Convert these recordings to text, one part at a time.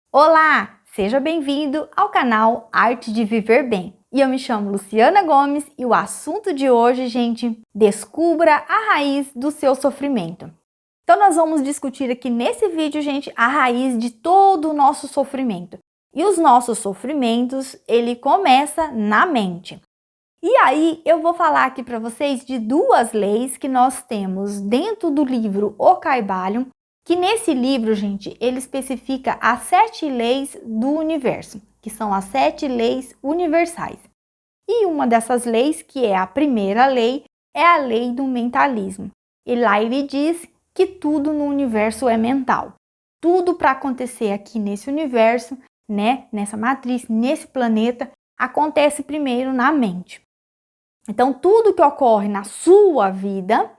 Olá, seja bem-vindo ao canal Arte de Viver Bem. E eu me chamo Luciana Gomes e o assunto de hoje, gente, descubra a raiz do seu sofrimento. Então nós vamos discutir aqui nesse vídeo, gente, a raiz de todo o nosso sofrimento. E os nossos sofrimentos, ele começa na mente. E aí eu vou falar aqui para vocês de duas leis que nós temos dentro do livro O Kybalion, que nesse livro, gente, ele especifica as 7 leis do universo, que são as 7 leis universais. E uma dessas leis, que é a primeira lei, é a lei do mentalismo. E lá ele diz que tudo no universo é mental. Tudo para acontecer aqui nesse universo, né, nessa matriz, nesse planeta, acontece primeiro na mente. Então, tudo que ocorre na sua vida,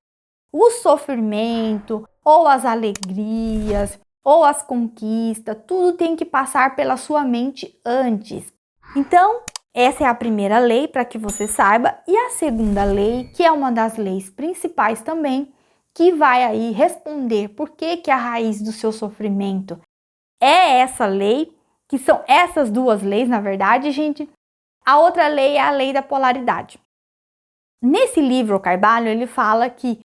o sofrimento, ou as alegrias, ou as conquistas, tudo tem que passar pela sua mente antes. Então, essa é a primeira lei, para que você saiba. E a segunda lei, que é uma das leis principais também, que vai aí responder por que a raiz do seu sofrimento é essa lei, que são essas duas leis, na verdade, gente. A outra lei é a lei da polaridade. Nesse livro, o Kybalion, ele fala que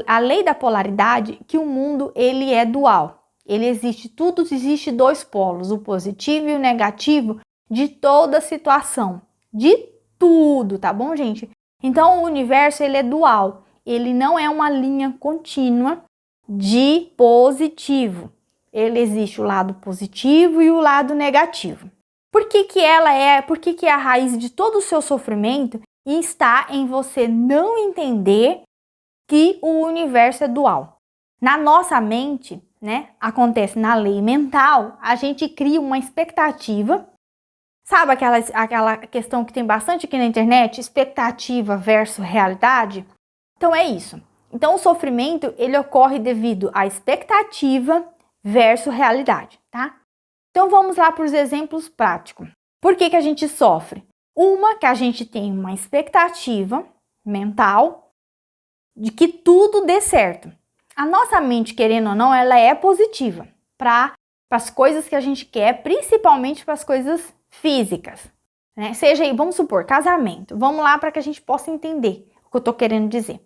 a lei da polaridade, que o mundo ele é dual. Ele existe, tudo existe dois polos, o positivo e o negativo de toda situação, de tudo, tá bom, gente? Então o universo ele é dual, ele não é uma linha contínua de positivo. Ele existe o lado positivo e o lado negativo. Por que é a raiz de todo o seu sofrimento está em você não entender que o universo é dual. Na nossa mente, né, acontece na lei mental, a gente cria uma expectativa. Sabe aquela questão que tem bastante aqui na internet, expectativa versus realidade? Então é isso. Então o sofrimento, ele ocorre devido à expectativa versus realidade, tá? Então vamos lá para os exemplos práticos. Por que a gente sofre? Uma, que a gente tem uma expectativa mental de que tudo dê certo. A nossa mente, querendo ou não, ela é positiva para as coisas que a gente quer, principalmente para as coisas físicas, né? Seja aí, vamos supor, casamento. Vamos lá para que a gente possa entender o que eu estou querendo dizer.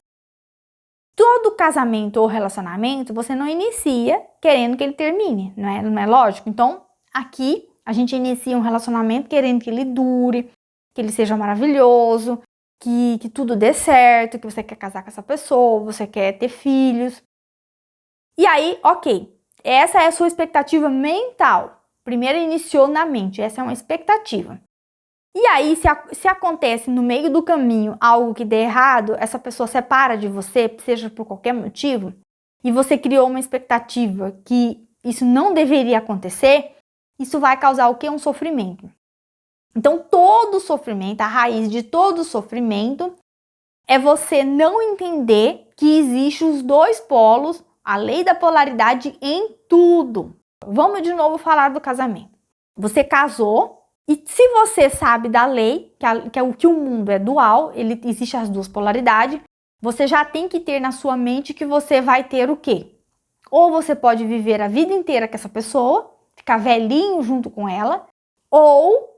Todo casamento ou relacionamento, você não inicia querendo que ele termine, não é lógico? Então, aqui, a gente inicia um relacionamento querendo que ele dure, que ele seja maravilhoso, que tudo dê certo, que você quer casar com essa pessoa, você quer ter filhos. E aí, ok, essa é a sua expectativa mental. Primeiro iniciou na mente, essa é uma expectativa. E aí, se acontece no meio do caminho algo que dê errado, essa pessoa separa de você, seja por qualquer motivo, e você criou uma expectativa que isso não deveria acontecer, isso vai causar o quê? Um sofrimento. Então, todo sofrimento, a raiz de todo sofrimento é você não entender que existem os dois polos, a lei da polaridade em tudo. Vamos de novo falar do casamento. Você casou e se você sabe da lei, que o mundo é dual, existe as duas polaridades, você já tem que ter na sua mente que você vai ter o quê? Ou você pode viver a vida inteira com essa pessoa, ficar velhinho junto com ela, ou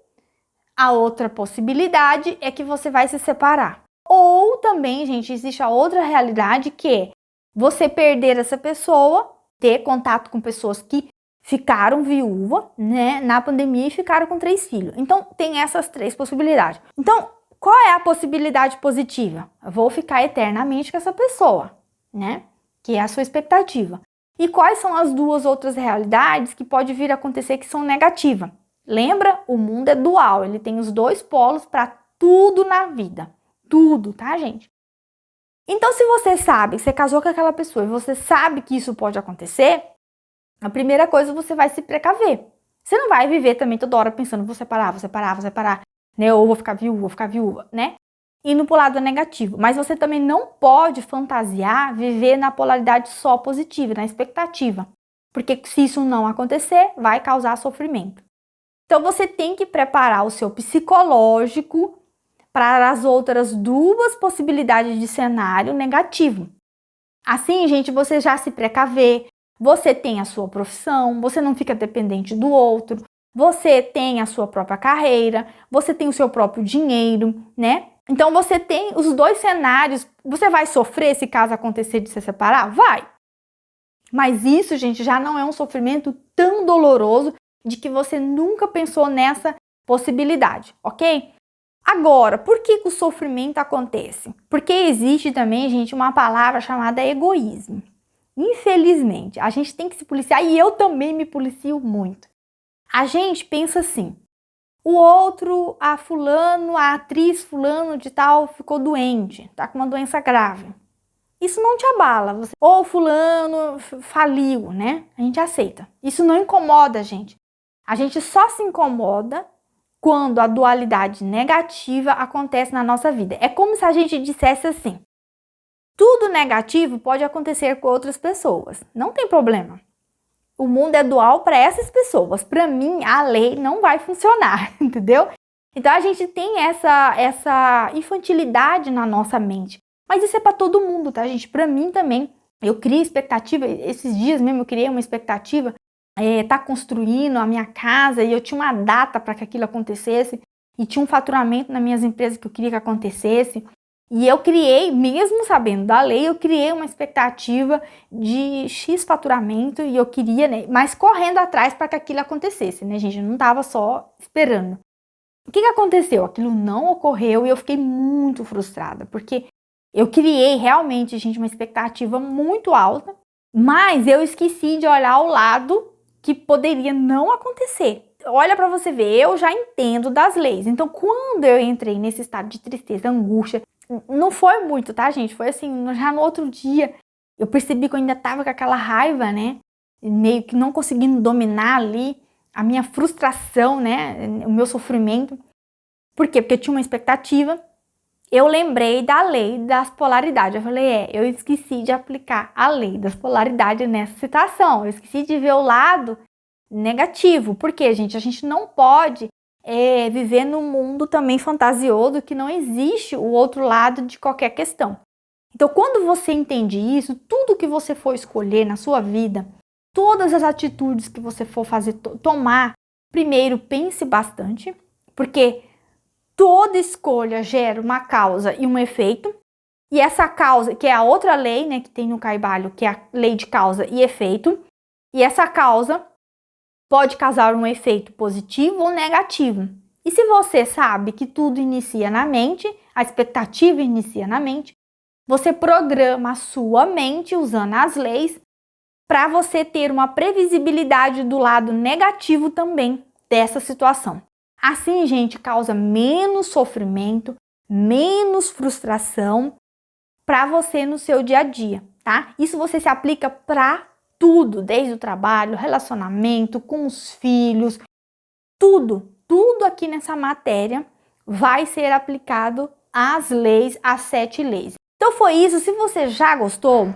a outra possibilidade é que você vai se separar. Ou também, gente, existe a outra realidade que é você perder essa pessoa, ter contato com pessoas que ficaram viúva, né, na pandemia e ficaram com 3 filhos. Então, tem essas 3 possibilidades. Então, qual é a possibilidade positiva? Eu vou ficar eternamente com essa pessoa, né, que é a sua expectativa. E quais são as duas outras realidades que pode vir a acontecer que são negativas? Lembra? O mundo é dual, ele tem os dois polos para tudo na vida. Tudo, tá, gente? Então, se você sabe que você casou com aquela pessoa e você sabe que isso pode acontecer, a primeira coisa você vai se precaver. Você não vai viver também toda hora pensando, vou separar, né? Ou vou ficar viúva, né? Indo pro lado negativo. Mas você também não pode fantasiar, viver na polaridade só positiva, na expectativa. Porque se isso não acontecer, vai causar sofrimento. Então, você tem que preparar o seu psicológico para as outras 2 possibilidades de cenário negativo. Assim, gente, você já se precaver, Você tem a sua profissão, você não fica dependente do outro, você tem a sua própria carreira, você tem o seu próprio dinheiro, né? Então você tem os dois cenários. Você vai sofrer se caso acontecer de se separar? Vai! Mas isso, gente, já não é um sofrimento tão doloroso de que você nunca pensou nessa possibilidade, ok? Agora, por que o sofrimento acontece? Porque existe também, gente, uma palavra chamada egoísmo. Infelizmente, a gente tem que se policiar e eu também me policio muito. A gente pensa assim, o outro, a fulano, a atriz fulano de tal ficou doente, tá com uma doença grave. Isso não te abala, ou fulano faliu, né? A gente aceita. Isso não incomoda a gente. A gente só se incomoda quando a dualidade negativa acontece na nossa vida. É como se a gente dissesse assim, tudo negativo pode acontecer com outras pessoas, não tem problema. O mundo é dual para essas pessoas. Para mim, a lei não vai funcionar, entendeu? Então a gente tem essa infantilidade na nossa mente. Mas isso é para todo mundo, tá, gente? Para mim também. Eu criei expectativa, esses dias mesmo eu criei uma expectativa, tá construindo a minha casa e eu tinha uma data para que aquilo acontecesse e tinha um faturamento nas minhas empresas que eu queria que acontecesse. E eu criei, mesmo sabendo da lei, eu criei uma expectativa de X faturamento e eu queria, né, mas correndo atrás para que aquilo acontecesse, né, gente? Eu não estava só esperando. O que aconteceu? Aquilo não ocorreu e eu fiquei muito frustrada, porque eu criei realmente, gente, uma expectativa muito alta, mas eu esqueci de olhar o lado que poderia não acontecer. Olha para você ver, eu já entendo das leis. Então, quando eu entrei nesse estado de tristeza, angústia, não foi muito, tá, gente? Foi assim, já no outro dia, eu percebi que eu ainda tava com aquela raiva, né? Meio que não conseguindo dominar ali a minha frustração, né? O meu sofrimento. Por quê? Porque eu tinha uma expectativa. Eu lembrei da lei das polaridades. Eu falei, eu esqueci de aplicar a lei das polaridades nessa situação. Eu esqueci de ver o lado negativo. Por quê, gente? A gente não pode viver num mundo também fantasioso que não existe o outro lado de qualquer questão. Então, quando você entende isso, tudo que você for escolher na sua vida, todas as atitudes que você for fazer, tomar, primeiro pense bastante, porque toda escolha gera uma causa e um efeito, e essa causa, que é a outra lei, né, que tem no Caibalho, que é a lei de causa e efeito, e essa causa pode causar um efeito positivo ou negativo. E se você sabe que tudo inicia na mente, a expectativa inicia na mente, você programa a sua mente usando as leis para você ter uma previsibilidade do lado negativo também dessa situação. Assim, gente, causa menos sofrimento, menos frustração para você no seu dia a dia, tá? Isso você se aplica para tudo, desde o trabalho, relacionamento, com os filhos, tudo aqui nessa matéria vai ser aplicado às leis, às 7 leis. Então foi isso, se você já gostou,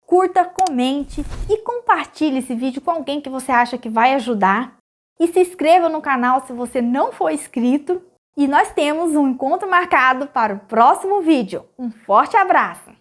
curta, comente e compartilhe esse vídeo com alguém que você acha que vai ajudar. E se inscreva no canal se você não for inscrito. E nós temos um encontro marcado para o próximo vídeo. Um forte abraço!